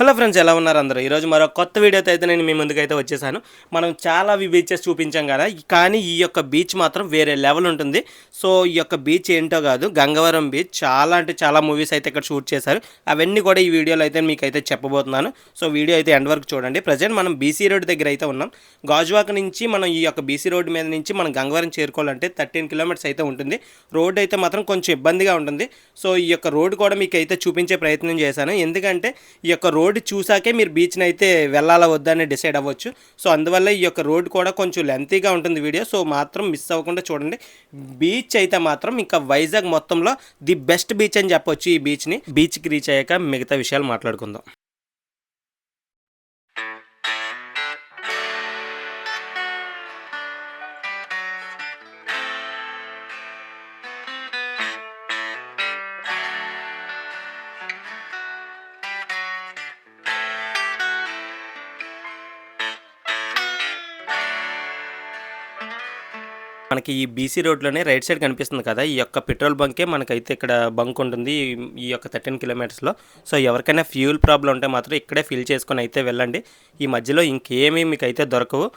Hello friends, ఎలా ఉన్నారు అందరూ? ఈరోజు మరో కొత్త వీడియోతో అయితే నేను మీ ముందుకైతే వచ్చేసాను. మనం చాలా బీచెస్ చూపించాం కదా, కానీ ఈ యొక్క బీచ్ మాత్రం వేరే లెవెల్ ఉంటుంది. సో ఈ యొక్క బీచ్ ఏంటో కాదు, గంగవరం బీచ్. చాలా అంటే చాలా మూవీస్ అయితే ఇక్కడ షూట్ చేశారు. అవన్నీ కూడా ఈ వీడియోలో అయితే మీకైతే చెప్పబోతున్నాను. సో వీడియో అయితే ఎండ్ వరకు చూడండి. ప్రజెంట్ మనం బీసీ రోడ్ దగ్గర అయితే ఉన్నాం. గాజువాక నుంచి మనం ఈ యొక్క బీసీ రోడ్ మీద నుంచి మనం గంగవరం చేరుకోవాలంటే 13 కిలోమీటర్స్ అయితే ఉంటుంది. రోడ్ అయితే మాత్రం కొంచెం ఇబ్బందిగా ఉంటుంది. సో ఈ యొక్క రోడ్ కూడా మీకు అయితే చూపించే ప్రయత్నం చేశాను. ఎందుకంటే ఈ యొక్క రోడ్ చూసాకే మీరు బీచ్ని అయితే వెళ్ళాలా వద్దని డిసైడ్ అవ్వచ్చు. సో అందువల్ల ఈ యొక్క రోడ్ కూడా కొంచెం లెంతీగా ఉంటుంది వీడియో. సో మాత్రం మిస్ అవ్వకుండా చూడండి. బీచ్ అయితే మాత్రం ఇంకా వైజాగ్ మొత్తంలో ది బెస్ట్ బీచ్ అని చెప్పొచ్చు. ఈ బీచ్కి రీచ్ అయ్యాక మిగతా విషయాలు మాట్లాడుకుందాం. మనకి ఈ బీసీ రోడ్లోనే రైట్ సైడ్ కనిపిస్తుంది కదా, ఈ యొక్క పెట్రోల్ బంకే మనకైతే ఇక్కడ బంక్ ఉంటుంది ఈ యొక్క 13 కిలోమీటర్స్లో. సో ఎవరికైనా ఫ్యూల్ ప్రాబ్లం ఉంటే మాత్రం ఇక్కడే ఫిల్ చేసుకొని అయితే వెళ్ళండి. ఈ మధ్యలో ఇంకేమీ మీకు అయితే దొరకవు.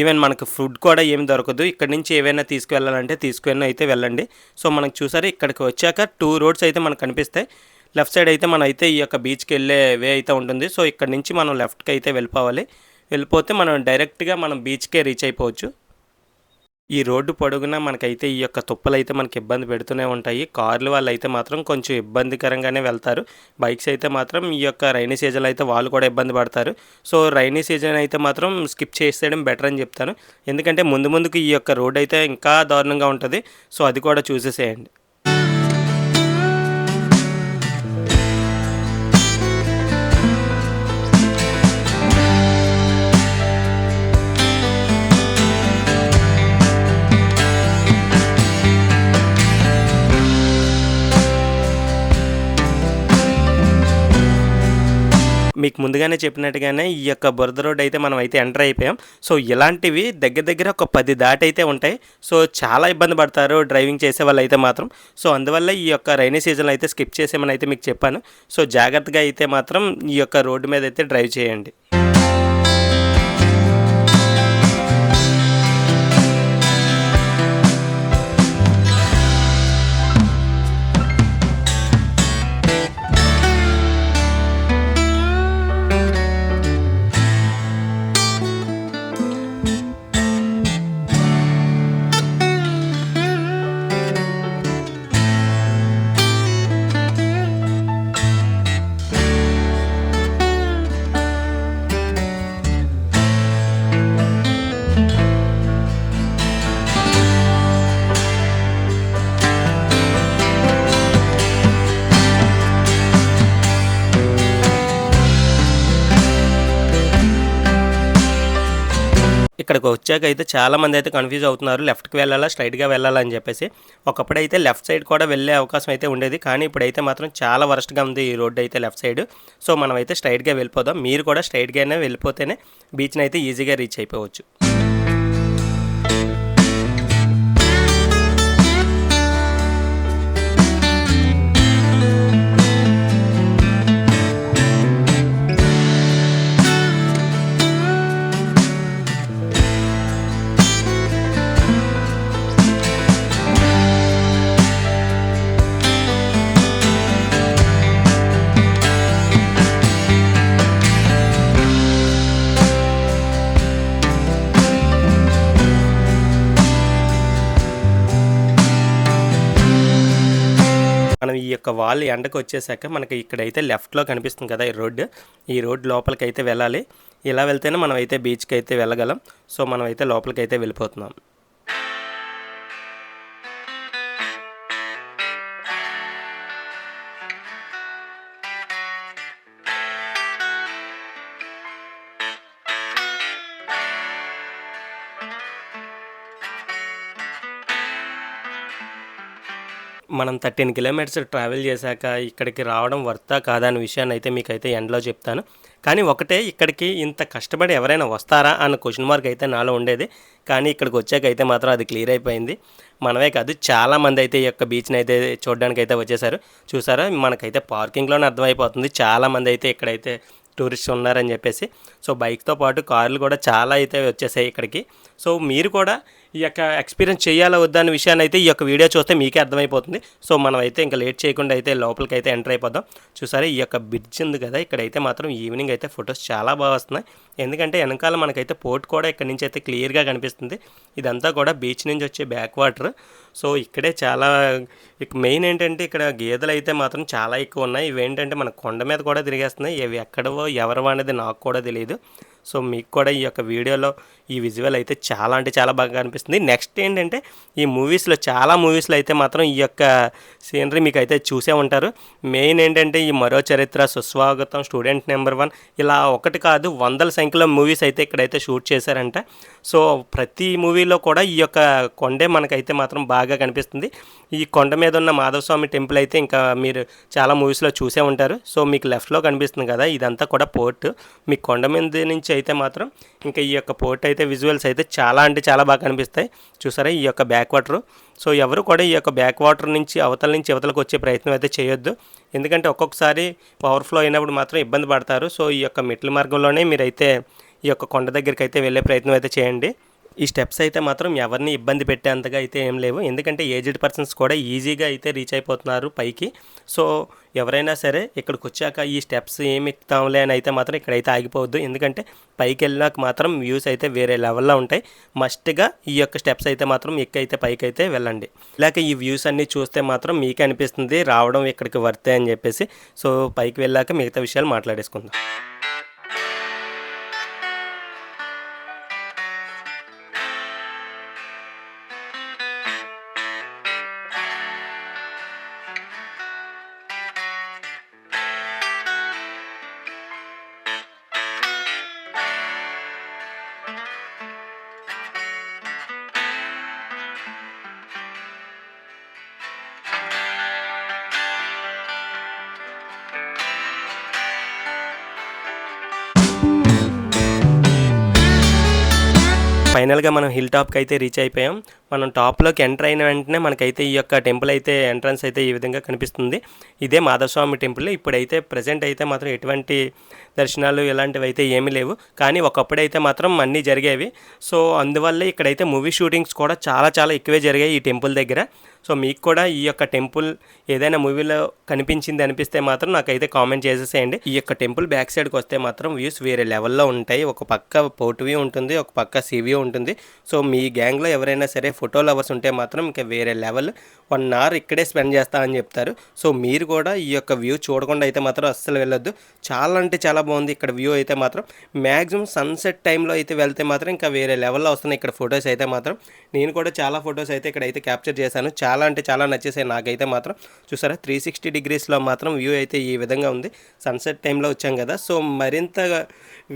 ఈవెన్ మనకు ఫుడ్ కూడా ఏమి దొరకదు. ఇక్కడ నుంచి ఏవైనా తీసుకువెళ్ళాలంటే తీసుకుని అయితే వెళ్ళండి. సో మనకు చూసారు, ఇక్కడికి వచ్చాక 2 రోడ్స్ అయితే మనకు కనిపిస్తాయి. లెఫ్ట్ సైడ్ అయితే మనం అయితే ఈ యొక్క బీచ్కి వెళ్ళే వే అయితే ఉంటుంది. సో ఇక్కడ నుంచి మనం లెఫ్ట్కి అయితే వెళ్ళిపోతే మనం డైరెక్ట్గా మనం బీచ్కే రీచ్ అయిపోవచ్చు. ఈ రోడ్డు పొడుగునా మనకైతే ఈ యొక్క తుప్పలైతే మనకి ఇబ్బంది పెడుతూనే ఉంటాయి. కార్లు వాళ్ళు అయితే మాత్రం కొంచెం ఇబ్బందికరంగానే వెళ్తారు. బైక్స్ అయితే మాత్రం ఈ యొక్క రైనీ సీజన్ అయితే వాళ్ళు కూడా ఇబ్బంది పడతారు. సో రైనీ సీజన్ అయితే మాత్రం స్కిప్ చేసేయడం బెటర్ అని చెప్తాను. ఎందుకంటే ముందుకు ఈ యొక్క రోడ్ అయితే ఇంకా దారుణంగా ఉంటుంది. సో అది కూడా చూసేసేయండి. మీకు ముందుగానే చెప్పినట్టుగానే ఈ యొక్క బురద రోడ్ అయితే మనం అయితే ఎంటర్ అయిపోయాం. సో ఇలాంటివి దగ్గర ఒక 10 దాటైతే ఉంటాయి. సో చాలా ఇబ్బంది పడతారు డ్రైవింగ్ చేసే వాళ్ళు అయితే మాత్రం. సో అందువల్ల ఈ యొక్క రైనీ సీజన్లో అయితే స్కిప్ చేసేమని అయితే మీకు చెప్పాను. సో జాగ్రత్తగా అయితే మాత్రం ఈ యొక్క రోడ్డు మీద అయితే డ్రైవ్ చేయండి. ఇక్కడికి వచ్చాక అయితే చాలామంది అయితే కన్ఫ్యూజ్ అవుతున్నారు, లెఫ్ట్కి వెళ్ళాలా స్ట్రైట్గా వెళ్ళాలా అని చెప్పేసి. ఒకప్పుడైతే లెఫ్ట్ సైడ్ కూడా వెళ్ళే అవకాశం అయితే ఉండేది, కానీ ఇప్పుడైతే మాత్రం చాలా వరస్ట్గా ఉంది ఈ రోడ్డు అయితే లెఫ్ట్ సైడ్. సో మనం అయితే స్ట్రైట్గా వెళ్ళిపోదాం. మీరు కూడా స్ట్రైట్గానే వెళ్ళిపోతేనే బీచ్ని అయితే ఈజీగా రీచ్ అయిపోవచ్చు. మనం ఈ యొక్క వాల్ ఎండకు వచ్చేసాక మనకి ఇక్కడైతే లెఫ్ట్లో కనిపిస్తుంది కదా ఈ రోడ్ లోపలికి అయితే వెళ్ళాలి. ఇలా వెళ్తేనే మనం అయితే బీచ్కి అయితే వెళ్ళగలం. సో మనం అయితే లోపలికి అయితే వెళ్ళిపోతున్నాం. మనం 13 కిలోమీటర్స్ ట్రావెల్ చేశాక ఇక్కడికి రావడం వర్తా కాదా అనే విషయాన్ని అయితే మీకైతే ఎండ్లో చెప్తాను. కానీ ఒకటే, ఇక్కడికి ఇంత కష్టపడి ఎవరైనా వస్తారా అన్న క్వశ్చన్ మార్క్ అయితే నాలో ఉండేది. కానీ ఇక్కడికి వచ్చాకైతే మాత్రం అది క్లియర్ అయిపోయింది. మనమే కాదు, చాలామంది అయితే ఈ యొక్క బీచ్ని అయితే చూడడానికి అయితే వచ్చేసారు. చూసారా, మనకైతే పార్కింగ్లోనే అర్థమైపోతుంది. చాలామంది అయితే ఇక్కడైతే టూరిస్ట్ ఉన్నారని చెప్పేసి. సో బైక్తో పాటు కార్లు కూడా చాలా అయితే వచ్చేసాయి ఇక్కడికి. సో మీరు కూడా ఈ యొక్క ఎక్స్పీరియన్స్ చేయాలా వద్దా అనే విషయాన్ని అయితే ఈ యొక్క వీడియో చూస్తే మీకే అర్థమైపోతుంది. సో మనం అయితే ఇంకా లేట్ చేయకుండా అయితే లోపలికి అయితే ఎంటర్ అయిపోదాం. చూసారా ఈ యొక్క బ్రిడ్జ్ ఉంది కదా, ఇక్కడైతే మాత్రం ఈవినింగ్ అయితే ఫొటోస్ చాలా బాగా వస్తున్నాయి. ఎందుకంటే వెనకాల మనకైతే పోర్ట్ కూడా ఇక్కడ నుంచి అయితే క్లియర్గా కనిపిస్తుంది. ఇదంతా కూడా బీచ్ నుంచి వచ్చే బ్యాక్ వాటర్. సో ఇక్కడే చాలా మెయిన్ ఏంటంటే ఇక్కడ గేదెలు అయితే మాత్రం చాలా ఎక్కువ ఉన్నాయి. ఇవేంటంటే మన కొండ మీద కూడా తిరిగేస్తున్నాయి. ఇవి ఎక్కడవో ఎవరివో అనేది నాకు కూడా తెలియదు. సో మీకు కూడా ఈ యొక్క వీడియోలో ఈ విజువల్ అయితే చాలా అంటే చాలా బాగా అనిపిస్తుంది. నెక్స్ట్ ఏంటంటే ఈ మూవీస్లో చాలా మూవీస్లో అయితే మాత్రం ఈ యొక్క సీనరీ మీకు అయితే చూసే ఉంటారు. మెయిన్ ఏంటంటే ఈ మరో చరిత్ర, సుస్వాగతం, స్టూడెంట్ నెంబర్ 1 ఇలా ఒకటి కాదు వందల సంఖ్యలో మూవీస్ అయితే ఇక్కడైతే షూట్ చేశారంట. సో ప్రతి మూవీలో కూడా ఈ యొక్క కొండే మనకైతే మాత్రం బాగా కనిపిస్తుంది. ఈ కొండ మీద ఉన్న మాధవస్వామి టెంపుల్ అయితే ఇంకా మీరు చాలా మూవీస్లో చూసే ఉంటారు. సో మీకు లెఫ్ట్లో కనిపిస్తుంది కదా, ఇదంతా కూడా పోర్ట్. మీ కొండ మీద నుంచి అయితే మాత్రం ఇంకా ఈ యొక్క పోర్ట్ అయితే విజువల్స్ అయితే చాలా అంటే చాలా బాగా కనిపిస్తాయి. చూసారా ఈ యొక్క బ్యాక్ వాటర్. సో ఎవరు కూడా ఈ యొక్క బ్యాక్ వాటర్ నుంచి అవతలకు వచ్చే ప్రయత్నం అయితే చేయొద్దు. ఎందుకంటే ఒక్కొక్కసారి ఓవర్ఫ్లో అయినప్పుడు మాత్రం ఇబ్బంది పడతారు. సో ఈ యొక్క మెట్ల మార్గంలోనే మీరైతే ఈ యొక్క కొండ దగ్గరికి అయితే వెళ్ళే ప్రయత్నం అయితే చేయండి. ఈ స్టెప్స్ అయితే మాత్రం ఎవరిని ఇబ్బంది పెట్టేంతగా అయితే ఏం లేవు. ఎందుకంటే ఏజ్డ్ పర్సన్స్ కూడా ఈజీగా అయితే రీచ్ అయిపోతున్నారు పైకి. సో ఎవరైనా సరే ఇక్కడికి వచ్చాక ఈ స్టెప్స్ ఏమి ఎక్కుతాంలే అని అయితే మాత్రం ఇక్కడైతే ఆగిపోవద్దు. ఎందుకంటే పైకి వెళ్ళినాక మాత్రం వ్యూస్ అయితే వేరే లెవెల్లో ఉంటాయి. మస్ట్గా ఈ యొక్క స్టెప్స్ అయితే మాత్రం ఎక్కైతే పైకి అయితే వెళ్ళండి. ఇలాగ ఈ వ్యూస్ అన్నీ చూస్తే మాత్రం మీకే అనిపిస్తుంది రావడం ఇక్కడికి వర్తే అని చెప్పేసి. సో పైకి వెళ్ళాక మిగతా విషయాలు మాట్లాడేసుకుందాం. ఫైనల్గా మనం హిల్ టాప్కి అయితే రీచ్ అయిపోయాం. మనం టాప్లోకి ఎంటర్ అయిన వెంటనే మనకైతే ఈ యొక్క టెంపుల్ అయితే ఎంట్రన్స్ అయితే ఈ విధంగా కనిపిస్తుంది. ఇదే మాధవస్వామి టెంపుల్. ఇప్పుడైతే ప్రజెంట్ అయితే మాత్రం ఎటువంటి దర్శనాలు ఇలాంటివి అయితే ఏమీ లేవు. కానీ ఒకప్పుడైతే మాత్రం అన్నీ జరిగేవి. సో అందువల్ల ఇక్కడైతే మూవీ షూటింగ్స్ కూడా చాలా చాలా ఎక్కువే జరిగాయి ఈ టెంపుల్ దగ్గర. సో మీకు కూడా ఈ యొక్క టెంపుల్ ఏదైనా మూవీలో కనిపించింది అనిపిస్తే మాత్రం నాకైతే కామెంట్ చేసేసేయండి. ఈ యొక్క టెంపుల్ బ్యాక్ సైడ్కి వస్తే మాత్రం వ్యూస్ వేరే లెవెల్లో ఉంటాయి. ఒక పక్క పోర్ట్ వ్యూ ఉంటుంది, ఒక పక్క సీ వ్యూ ఉంటుంది. సో మీ గ్యాంగ్లో ఎవరైనా సరే ఫోటో లవర్స్ ఉంటే మాత్రం ఇంకా వేరే లెవెల్. 1 hour ఇక్కడే స్పెండ్ చేస్తా అని చెప్తారు. సో మీరు కూడా ఈ యొక్క వ్యూ చూడకుండా అయితే మాత్రం అస్సలు వెళ్ళొద్దు. చాలా అంటే చాలా బాగుంది ఇక్కడ వ్యూ అయితే మాత్రం. మ్యాక్సిమం సన్సెట్ టైంలో అయితే వెళ్తే మాత్రం ఇంకా వేరే లెవెల్లో వస్తున్నాయి ఇక్కడ ఫొటోస్ అయితే మాత్రం. నేను కూడా చాలా ఫొటోస్ అయితే ఇక్కడైతే క్యాప్చర్ చేశాను. చాలా అంటే చాలా నచ్చేసాయి నాకైతే మాత్రం. చూసారా 360 degreesలో మాత్రం వ్యూ అయితే ఈ విధంగా ఉంది. సన్సెట్ టైంలో వచ్చాం కదా, సో మరింత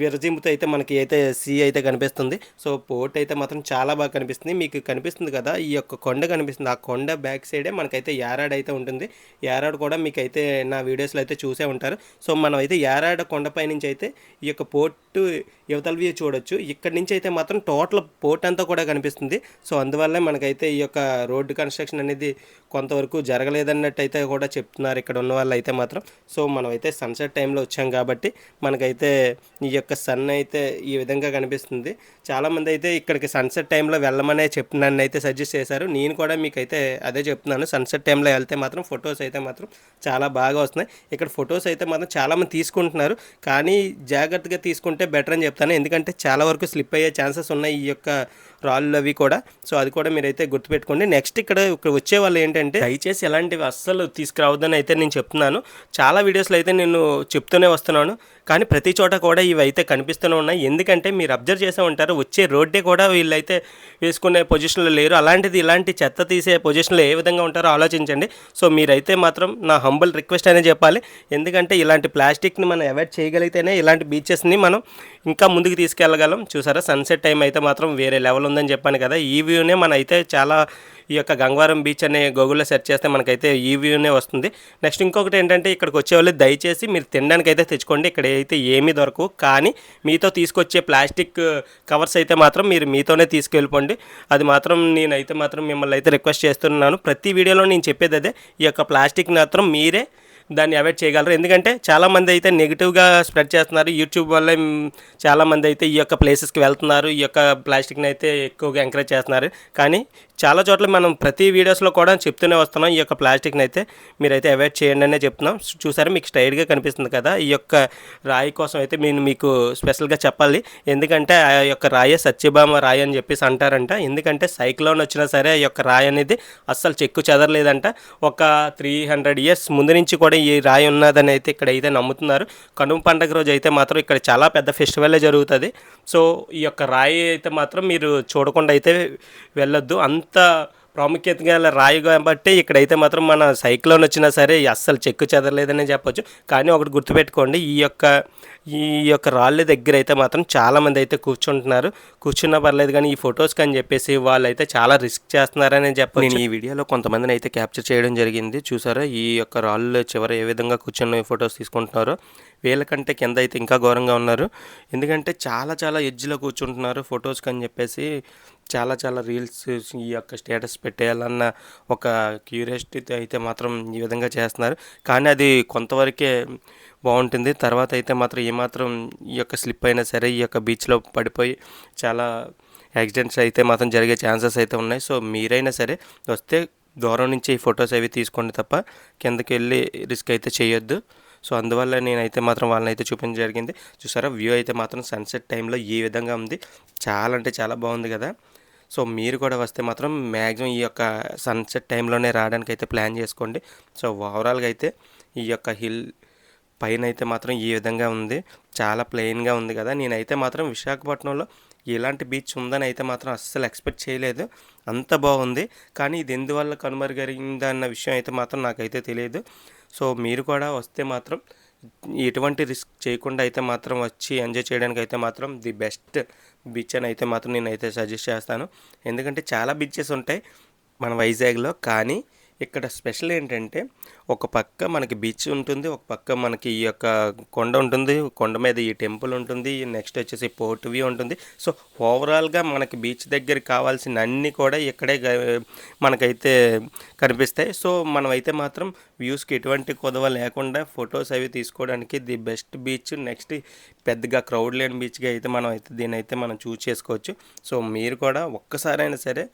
విరజింపుతో అయితే మనకి అయితే సీ అయితే కనిపిస్తుంది. సో పోర్ట్ అయితే మాత్రం చాలా బాగా కనిపిస్తుంది. మీకు కనిపిస్తుంది కదా ఈ యొక్క కొండ కనిపిస్తుంది. ఆ కొండ బ్యాక్ సైడే మనకైతే యారాడ్ అయితే ఉంటుంది. యారాడ్ కూడా మీకు అయితే నా వీడియోస్లో అయితే చూసే ఉంటారు. సో మనం అయితే యారాడ్ కొండపై నుంచి అయితే ఈ యొక్క పోర్టు యువతల వ్యూ చూడొచ్చు. ఇక్కడి నుంచి అయితే మాత్రం టోటల్ పోర్ట్ అంతా కూడా కనిపిస్తుంది. సో అందువల్లే మనకైతే ఈ యొక్క రోడ్డు కన్స్ట్రక్షన్ అనేది కొంతవరకు జరగలేదన్నట్టు అయితే కూడా చెప్తున్నారు ఇక్కడ ఉన్న వాళ్ళు అయితే మాత్రం. సో మనమైతే సన్సెట్ టైంలో వచ్చాం కాబట్టి మనకైతే ఈ యొక్క సన్ అయితే ఈ విధంగా కనిపిస్తుంది. చాలామంది అయితే ఇక్కడికి సన్సెట్ టైంలో వెళ్ళమనే నన్ను అయితే సజెస్ట్ చేశారు. నేను కూడా మీకైతే అదే చెప్తున్నాను. సన్సెట్ టైంలో వెళ్తే మాత్రం ఫొటోస్ అయితే మాత్రం చాలా బాగా వస్తున్నాయి. ఇక్కడ ఫొటోస్ అయితే మాత్రం చాలామంది తీసుకుంటున్నారు. కానీ జాగ్రత్తగా తీసుకుంటే బెటర్ అని చెప్తాను. ఎందుకంటే చాలా వరకు స్లిప్ అయ్యే ఛాన్సెస్ ఉన్నాయి ఈ యొక్క రాళ్ళు అవి కూడా. సో అది కూడా మీరైతే గుర్తుపెట్టుకోండి. నెక్స్ట్ ఇక్కడ వచ్చే వాళ్ళు ఏంటంటే దయచేసి ఎలాంటివి అస్సలు తీసుకురావద్దని అయితే నేను చెప్తున్నాను. చాలా వీడియోస్లో అయితే నేను చెప్తూనే వస్తున్నాను. కానీ ప్రతి చోట కూడా ఇవి అయితే కనిపిస్తూనే ఉన్నాయి. ఎందుకంటే మీరు అబ్జర్వ్ చేసే ఉంటారు, వచ్చే రోడ్డే కూడా వీళ్ళైతే వేసుకునే పొజిషన్లో లేరు. అలాంటిది ఇలాంటి చెత్త తీసే పొజిషన్లో ఏ విధంగా ఉంటారో ఆలోచించండి. సో మీరైతే మాత్రం నా హంబుల్ రిక్వెస్ట్ అనే చెప్పాలి. ఎందుకంటే ఇలాంటి ప్లాస్టిక్ని మనం అవాయిడ్ చేయగలిగితేనే ఇలాంటి బీచెస్ని మనం ఇంకా ముందుకు తీసుకెళ్ళగలం. చూసారా సన్సెట్ టైం అయితే మాత్రం వేరే లెవెల్ ఉందని చెప్పాను కదా. ఈ వ్యూనే మన అయితే చాలా ఈ యొక్క గంగవరం బీచ్ అనే గూగుల్లో సెర్చ్ చేస్తే మనకైతే ఈ వ్యూనే వస్తుంది. నెక్స్ట్ ఇంకొకటి ఏంటంటే ఇక్కడికి వచ్చేవాళ్ళు దయచేసి మీరు తినడానికి అయితే తెచ్చుకోండి. ఇక్కడ అయితే ఏమీ దొరకవు. కానీ మీతో తీసుకొచ్చే ప్లాస్టిక్ కవర్స్ అయితే మాత్రం మీరు మీతోనే తీసుకెళ్ళిపోండి. అది మాత్రం నేనైతే మాత్రం మిమ్మల్ని అయితే రిక్వెస్ట్ చేస్తున్నాను. ప్రతి వీడియోలో నేను చెప్పేది అదే, ఈ యొక్క ప్లాస్టిక్ మాత్రం మీరే దాన్ని అవాయిడ్ చేయగలరు. ఎందుకంటే చాలామంది అయితే నెగిటివ్గా స్ప్రెడ్ చేస్తున్నారు. యూట్యూబ్ వల్ల చాలామంది అయితే ఈ యొక్క ప్లేసెస్కి వెళ్తున్నారు, ఈ యొక్క ప్లాస్టిక్ని అయితే ఎక్కువగా ఎంకరేజ్ చేస్తున్నారు. కానీ చాలా చోట్ల మనం ప్రతి వీడియోస్లో కూడా చెప్తూనే వస్తున్నాం, ఈ యొక్క ప్లాస్టిక్ని అయితే మీరైతే అవాయిడ్ చేయండి అనే చెప్తున్నాం. చూసారా, మీకు స్ట్రైట్గా కనిపిస్తుంది కదా, ఈ యొక్క రాయి కోసం అయితే నేను మీకు స్పెషల్గా చెప్పాలి. ఎందుకంటే ఆ యొక్క రాయే సత్యభామ రాయి అని చెప్పేసి అంటారంట. ఎందుకంటే సైక్లోన్ వచ్చినా సరే ఆ యొక్క రాయి అనేది అస్సలు చెక్కు చెదరలేదంట. ఒక 300 ఇయర్స్ ముందు నుంచి కూడా ఈ రాయి ఉన్నదని అయితే ఇక్కడైతే నమ్ముతున్నారు. కనుమ పండుగ రోజు అయితే మాత్రం ఇక్కడ చాలా పెద్ద ఫెస్టివలే జరుగుతుంది. సో ఈ యొక్క రాయి అయితే మాత్రం మీరు చూడకుండా అయితే వెళ్ళొద్దు. అంత ప్రాముఖ్యత గల రాయి కాబట్టి ఇక్కడైతే మాత్రం మన సైక్లోన్ వచ్చినా సరే అస్సలు చెక్కు చెదరలేదనే చెప్పొచ్చు. కానీ ఒకటి గుర్తుపెట్టుకోండి, ఈ యొక్క రాళ్ళ దగ్గర అయితే మాత్రం చాలామంది అయితే కూర్చుంటున్నారు. కూర్చున్నా పర్లేదు కానీ ఈ ఫొటోస్కి అని చెప్పేసి వాళ్ళైతే చాలా రిస్క్ చేస్తున్నారని చెప్పొచ్చు. నేను ఈ వీడియోలో కొంతమందిని అయితే క్యాప్చర్ చేయడం జరిగింది. చూసారా, ఈ యొక్క రాళ్ళు చివర ఏ విధంగా కూర్చొని ఫొటోస్ తీసుకుంటున్నారో. వీళ్ళకంటే కింద అయితే ఇంకా ఘోరంగా ఉన్నారు. ఎందుకంటే చాలా చాలా ఎడ్జ్లో కూర్చుంటున్నారు ఫొటోస్కి అని చెప్పేసి. చాలా రీల్స్ ఈ యొక్క స్టేటస్ పెట్టేయాలన్న ఒక క్యూరియాసిటీతో అయితే మాత్రం ఈ విధంగా చేస్తున్నారు. కానీ అది కొంతవరకే బాగుంటుంది. తర్వాత అయితే మాత్రం ఏమాత్రం ఈ యొక్క స్లిప్ అయినా సరే ఈ యొక్క బీచ్లో పడిపోయి చాలా యాక్సిడెంట్స్ అయితే మాత్రం జరిగే ఛాన్సెస్ అయితే ఉన్నాయి. సో మీరైనా సరే వస్తే దూరం నుంచి ఈ ఫొటోస్ అవి తీసుకోండి తప్ప కిందకి వెళ్ళి రిస్క్ అయితే చేయొద్దు. సో అందువల్ల నేనైతే మాత్రం వాళ్ళని అయితే చూపించడం జరిగింది. చూసారా, వ్యూ అయితే మాత్రం సన్సెట్ టైంలో ఈ విధంగా ఉంది. చాలా అంటే చాలా బాగుంది కదా. సో మీరు కూడా వస్తే మాత్రం మ్యాక్సిమం ఈ యొక్క సన్సెట్ టైంలోనే రావడానికి అయితే ప్లాన్ చేసుకోండి. సో ఓవరాల్గా అయితే ఈ యొక్క హిల్ పైన అయితే మాత్రం ఈ విధంగా ఉంది. చాలా ప్లెయిన్గా ఉంది కదా. నేనైతే మాత్రం విశాఖపట్నంలో ఇలాంటి బీచ్ ఉందని అయితే మాత్రం అస్సలు ఎక్స్పెక్ట్ చేయలేదు. అంత బాగుంది. కానీ ఇది ఎందువల్ల కనుమరుగైంది అన్న విషయం అయితే మాత్రం నాకైతే తెలియదు. సో మీరు కూడా వస్తే మాత్రం ఎటువంటి రిస్క్ చేయకుండా అయితే మాత్రం వచ్చి ఎంజాయ్ చేయడానికి అయితే మాత్రం ది బెస్ట్ బీచ్ అని అయితే మాత్రం నేనైతే సజెస్ట్ చేస్తాను. ఎందుకంటే చాలా బీచెస్ ఉంటాయి మన వైజాగ్లో, కానీ ఇక్కడ స్పెషల్ ఏంటంటే ఒక పక్క మనకి బీచ్ ఉంటుంది, ఒక పక్క మనకి ఈ యొక్క కొండ ఉంటుంది, కొండ మీద ఈ టెంపుల్ ఉంటుంది, నెక్స్ట్ వచ్చేసి పోర్ట్ వ్యూ ఉంటుంది. సో ఓవరాల్గా మనకి బీచ్ దగ్గర కావాల్సిన అన్నీ కూడా ఇక్కడే మనకైతే కనిపిస్తాయి. సో మనమైతే మాత్రం వ్యూస్కి ఎటువంటి కొదవ లేకుండా ఫొటోస్ అవి తీసుకోవడానికి ది బెస్ట్ బీచ్. నెక్స్ట్ పెద్దగా క్రౌడ్ లేని బీచ్గా అయితే మనం అయితే దీన్ని అయితే మనం చూస్ చేసుకోవచ్చు. సో మీరు కూడా ఒక్కసారైనా సరే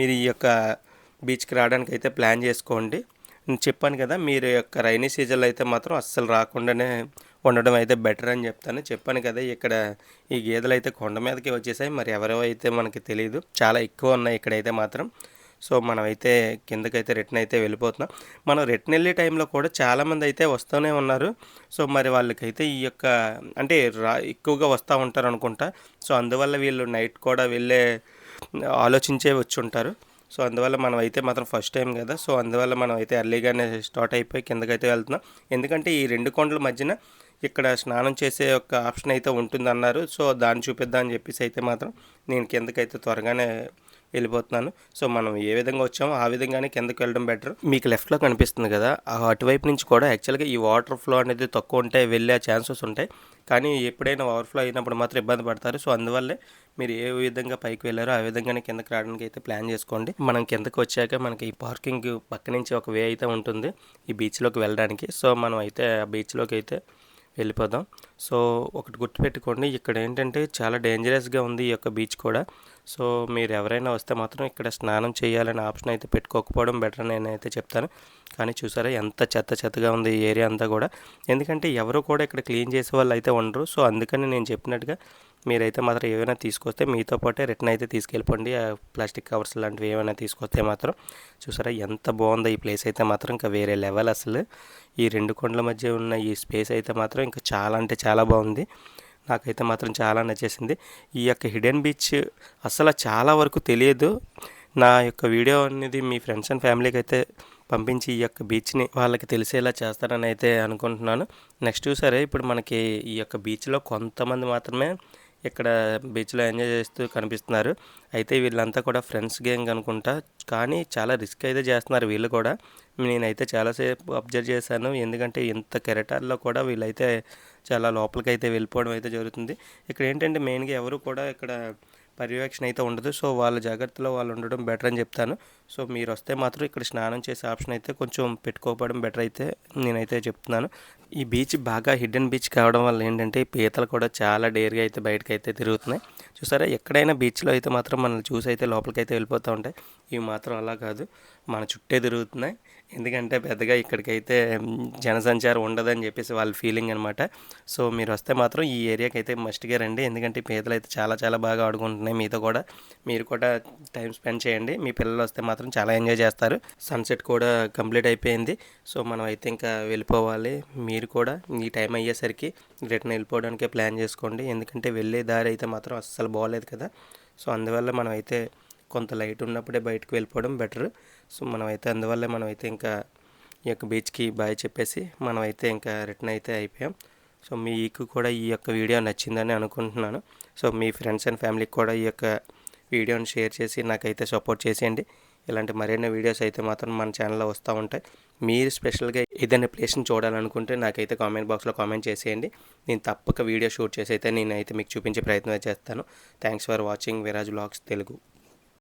మీరు ఈ యొక్క బీచ్కి రావడానికి అయితే ప్లాన్ చేసుకోండి. నేను చెప్పాను కదా, మీరు యొక్క రైనీ సీజన్లో అయితే మాత్రం అస్సలు రాకుండానే ఉండడం అయితే బెటర్ అని చెప్పాను కదా. ఇక్కడ ఈ గేదెలు అయితే కొండ మీదకి వచ్చేసాయి. మరి ఎవరో అయితే మనకి తెలియదు, చాలా ఎక్కువ ఉన్నాయి ఇక్కడైతే మాత్రం. సో మనమైతే కిందకైతే రిటర్న్ అయితే వెళ్ళిపోతున్నాం. మనం రిటర్న్ వెళ్ళే టైంలో కూడా చాలామంది అయితే వస్తూనే ఉన్నారు. సో మరి వాళ్ళకైతే ఈ యొక్క అంటే ఎక్కువగా వస్తూ ఉంటారు అనుకుంటా. సో అందువల్ల వీళ్ళు నైట్ కూడా వెళ్ళే ఆలోచించే వచ్చి ఉంటారు. సో అందువల్ల మనం అయితే మాత్రం ఫస్ట్ టైం కదా. సో అందువల్ల మనం అయితే ఎర్లీగానే స్టార్ట్ అయిపోయి కిందకైతే వెళ్తున్నాం. ఎందుకంటే ఈ రెండు కొండల మధ్యన ఇక్కడ స్నానం చేసే ఒక ఆప్షన్ అయితే ఉంటుందన్నారు. సో దాన్ని చూపిద్దాం అని చెప్పేసి అయితే మాత్రం నేను కిందకైతే త్వరగానే వెళ్ళిపోతున్నాను. సో మనం ఏ విధంగా వచ్చామో ఆ విధంగానే కిందకి వెళ్ళడం బెటర్. మీకు లెఫ్ట్లో కనిపిస్తుంది కదా, అటువైపు నుంచి కూడా యాక్చువల్గా ఈ వాటర్ ఫ్లో అనేది తక్కువ ఉంటే వెళ్ళే ఛాన్సెస్ ఉంటాయి. కానీ ఎప్పుడైనా ఓవర్ఫ్లో అయినప్పుడు మాత్రం ఇబ్బంది పడతారు. సో అందువల్లే మీరు ఏ విధంగా పైకి వెళ్ళారో ఆ విధంగానే కిందకి రావడానికి అయితే ప్లాన్ చేసుకోండి. మనం కిందకి వచ్చాక మనకి ఈ పార్కింగ్ పక్క నుంచి ఒక వే అయితే ఉంటుంది ఈ బీచ్లోకి వెళ్ళడానికి. సో మనం అయితే ఆ బీచ్లోకి అయితే వెళ్ళిపోదాం. సో ఒకటి గుర్తుపెట్టుకోండి, ఇక్కడ ఏంటంటే చాలా డేంజరస్గా ఉంది ఈ యొక్క బీచ్ కూడా. సో మీరు ఎవరైనా వస్తే మాత్రం ఇక్కడ స్నానం చేయాలనే ఆప్షన్ అయితే పెట్టుకోకపోవడం బెటర్ అని నేనైతే చెప్తాను. కానీ చూసారా ఎంత చెత్తగా ఉంది ఈ ఏరియా అంతా కూడా. ఎందుకంటే ఎవరు కూడా ఇక్కడ క్లీన్ చేసే వాళ్ళు అయితే ఉండరు. సో అందుకని నేను చెప్పినట్టుగా మీరైతే మాత్రం ఏమైనా తీసుకొస్తే మీతో పాటే రిటర్న్ అయితే తీసుకెళ్ళిపోండి. ఆ ప్లాస్టిక్ కవర్స్ లాంటివి ఏమైనా తీసుకొస్తే మాత్రం. చూసారా ఎంత బాగుందో ఈ ప్లేస్ అయితే మాత్రం, ఇంకా వేరే లెవెల్ అసలు. ఈ రెండు కొండల మధ్య ఉన్న ఈ స్పేస్ అయితే మాత్రం ఇంకా చాలా అంటే చాలా బాగుంది. నాకైతే మాత్రం చాలా నచ్చేసింది. ఈ యొక్క హిడెన్ బీచ్ అసలు చాలా వరకు తెలియదు. నా యొక్క వీడియో అనేది మీ ఫ్రెండ్స్ అండ్ ఫ్యామిలీకి అయితే పంపించి ఈ యొక్క బీచ్ని వాళ్ళకి తెలిసేలా చేస్తారని అయితే అనుకుంటున్నాను. నెక్స్ట్ చూసారే, ఇప్పుడు మనకి ఈ యొక్క బీచ్లో కొంతమంది మాత్రమే ఇక్కడ బీచ్లో ఎంజాయ్ చేస్తూ కనిపిస్తున్నారు. అయితే వీళ్ళంతా కూడా ఫ్రెండ్స్ గ్యాంగ్ అనుకుంటా, కానీ చాలా రిస్క్ అయితే చేస్తున్నారు వీళ్ళు కూడా. నేనైతే చాలాసేపు అబ్జర్వ్ చేశాను. ఎందుకంటే ఇంత కెరటాల్లో కూడా వీళ్ళైతే చాలా లోపలికి అయితే వెళ్ళిపోవడం అయితే జరుగుతుంది. ఇక్కడ ఏంటంటే మెయిన్గా ఎవరు కూడా ఇక్కడ పర్యవేక్షణ అయితే ఉండదు. సో వాళ్ళ జాగ్రత్తలో వాళ్ళు ఉండడం బెటర్ అని చెప్తాను. సో మీరు వస్తే మాత్రం ఇక్కడ స్నానం చేసే ఆప్షన్ అయితే కొంచెం పెట్టుకోవడం బెటర్ అయితే నేనైతే చెప్తున్నాను. ఈ బీచ్ బాగా హిడెన్ బీచ్ కావడం వల్ల ఏంటంటే పీతలు కూడా చాలా డేర్గా అయితే బయటకు అయితే తిరుగుతున్నాయి. చూసారా, ఎక్కడైనా బీచ్లో అయితే మాత్రం మనల్ని చూసి అయితే లోపలికైతే వెళ్ళిపోతూ ఉంటాయి. ఇవి మాత్రం అలా కాదు, మన చుట్టే తిరుగుతున్నాయి. ఎందుకంటే పెద్దగా ఇక్కడికైతే జనసంచారం ఉండదని చెప్పేసి వాళ్ళ ఫీలింగ్ అనమాట. సో మీరు వస్తే మాత్రం ఈ ఏరియాకి అయితే మస్ట్గా రండి. ఎందుకంటే పీతలు అయితే చాలా చాలా బాగా ఆడుకుంటున్నాయి మీతో కూడా. మీరు కూడా టైం స్పెండ్ చేయండి. మీ పిల్లలు వస్తే మాత్రం చాలా ఎంజాయ్ చేస్తారు. సన్సెట్ కూడా కంప్లీట్ అయిపోయింది. సో మనం అయితే ఇంకా వెళ్ళిపోవాలి. మీరు కూడా ఈ టైం అయ్యేసరికి రిటర్న్ వెళ్ళిపోవడానికే ప్లాన్ చేసుకోండి. ఎందుకంటే వెళ్ళే దారి అయితే మాత్రం అస్సలు బాగోలేదు కదా. సో అందువల్ల మనం అయితే కొంత లైట్ ఉన్నప్పుడే బయటకు వెళ్ళిపోవడం బెటర్. సో మనమైతే అందువల్లే మనమైతే ఇంకా ఈ యొక్క బీచ్కి బాయ్ చెప్పేసి మనమైతే ఇంకా రిటర్న్ అయితే అయిపోయాం. సో మీకు కూడా ఈ యొక్క వీడియో నచ్చిందని అనుకుంటున్నాను. సో మీ ఫ్రెండ్స్ అండ్ ఫ్యామిలీకి కూడా ఈ యొక్క వీడియోని షేర్ చేసి నాకైతే సపోర్ట్ చేసేయండి. ఇలాంటి మరిన్ని వీడియోస్ అయితే మాత్రం మన ఛానల్లో వస్తూ ఉంటాయి. మీరు స్పెషల్గా ఏదైనా ప్లేస్ని చూడాలనుకుంటే నాకైతే కామెంట్ బాక్స్లో కామెంట్ చేసేయండి. నేను తప్పక వీడియో షూట్ చేసి అయితే నేనైతే మీకు చూపించే ప్రయత్నం చేస్తాను. Thanks for watching Viraj vlogs Telugu.